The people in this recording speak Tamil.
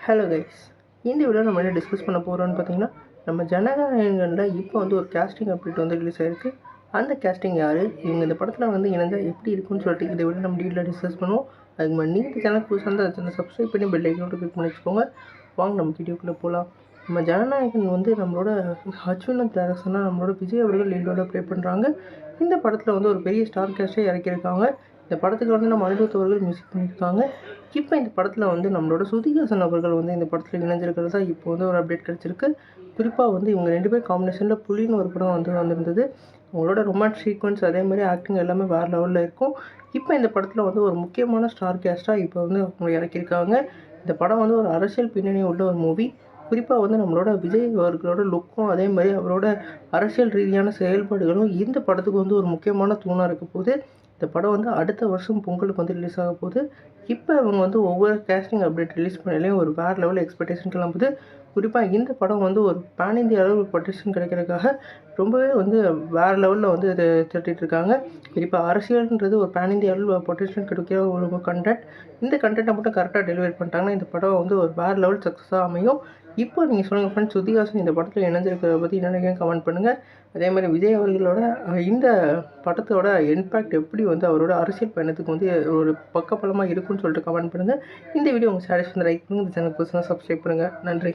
ஹலோ கைஸ், இந்த வீடியோ நம்ம என்ன டிஸ்கஸ் பண்ண போகிறோம்னு பார்த்தீங்கன்னா, நம்ம ஜனநாயகனில் இப்போ வந்து ஒரு கேஸ்டிங் அப்டேட் வந்து ரிலீஸ் ஆகிருக்கு. அந்த கேஸ்டிங் யார், இவங்க இந்த படத்தில் வந்து இணைந்தால் எப்படி இருக்குன்னு சொல்லிட்டு இந்த வீடியோ நம்ம டீட்டெயிலாக டிஸ்கஸ் பண்ணுவோம். அதுக்கு முன்னாடி நீங்கள் சேனல் புதுசாக இருந்தால் அதை சேனல் சப்ஸ்கிரைப் பண்ணி பெல் ஐக்கனோட கிளிக் பண்ணி வச்சுக்கோங்க. வாங்க நம்ம வீடியோக்குள்ளே போகலாம். நம்ம ஜனநாயகன் வந்து நம்மளோட அர்ஜுனன் டேரக்ஷனாக நம்மளோட விஜய் அவர்கள் லீடோட ப்ளே பண்ணுறாங்க. இந்த படத்தில் வந்து ஒரு பெரிய ஸ்டார் கேஸ்ட்டை இறக்கியிருக்காங்க. இந்த படத்துக்கு வந்து நம்ம அனிருத் அவர்கள் மியூசிக் பண்ணியிருக்காங்க. இப்போ இந்த படத்தில் வந்து நம்மளோட ஸ்ருதிஹாசன் அவர்கள் வந்து இந்த படத்தில் இணைஞ்சிருக்கிறதா இப்போ வந்து ஒரு அப்டேட் கிடச்சிருக்கு. குறிப்பாக வந்து இவங்க 2 பேர் காம்பினேஷனில் புலின்னு ஒரு படம் வந்து வந்திருந்தது. அவங்களோட ரொமான்ஸ் சீக்வன்ஸ் அதே மாதிரி ஆக்டிங் எல்லாமே வேறு லெவலில் இருக்கும். இப்போ இந்த படத்தில் வந்து ஒரு முக்கியமான ஸ்டார் கேஸ்ட்டாக இப்போ வந்து அவங்க இறக்கியிருக்காங்க. இந்த படம் வந்து ஒரு அரசியல் பின்னணி உள்ள ஒரு மூவி. குறிப்பாக வந்து நம்மளோட விஜய் அவர்களோட லுக்கும் அதே மாதிரி அவரோட அரசியல் ரீதியான செயல்பாடுகளும் இந்த படத்துக்கு வந்து ஒரு முக்கியமான தூணாக இருக்க போகுது. இந்த படம் வந்து அடுத்த வருஷம் பொங்கலுக்கு வந்து ரிலீஸ் ஆக போகுது. இப்போ இவங்க வந்து ஒவ்வொரு கேஸ்டிங் அப்டேட் ரிலீஸ் பண்ணலையும் ஒரு வேறு லெவல் எக்ஸ்பெக்டேஷன் கிளம்புது. குறிப்பாக இந்த படம் வந்து ஒரு பேன் இந்தியா அளவு பொட்டேஷன் கிடைக்கிறதுக்காக ரொம்பவே வந்து வேறு லெவலில் வந்து இதை திட்டிகிட்ருக்காங்க. குறிப்பாக அரசியல்ன்றது ஒரு பேன் இந்தியா அளவு பொட்டேஷன் கிடைக்கிற ஒரு கண்டென்ட். இந்த கண்டென்ட்டை மட்டும் கரெக்டாக டெலிவரி பண்ணிட்டாங்கன்னா இந்த படம் வந்து ஒரு வேறு லெவல் சக்ஸஸாக அமையும். இப்போ நீங்கள் சொல்லுங்கள் ஃப்ரெண்ட்ஸ், ஸ்ருதிஹாசன் இந்த படத்தில் இணைஞ்சிருக்கிறத பற்றி என்ன நினைக்கிறீங்க கமெண்ட் பண்ணுங்கள். அதே மாதிரி விஜய் அவர்களோட இந்த படத்தோட இம்பேக்ட் எப்படி வந்து அவரோட அரசியல் பயணத்துக்கு வந்து ஒரு பக்கபலமாக இருக்குன்னு சொல்லிட்டு கமெண்ட் பண்ணுங்கள். இந்த வீடியோ உங்கள் சாட்டிஸ்ஃபை லைக் பண்ணுங்கள். இந்த சேனல் புதுசாக சப்ஸ்கிரைப் பண்ணுங்கள். நன்றி.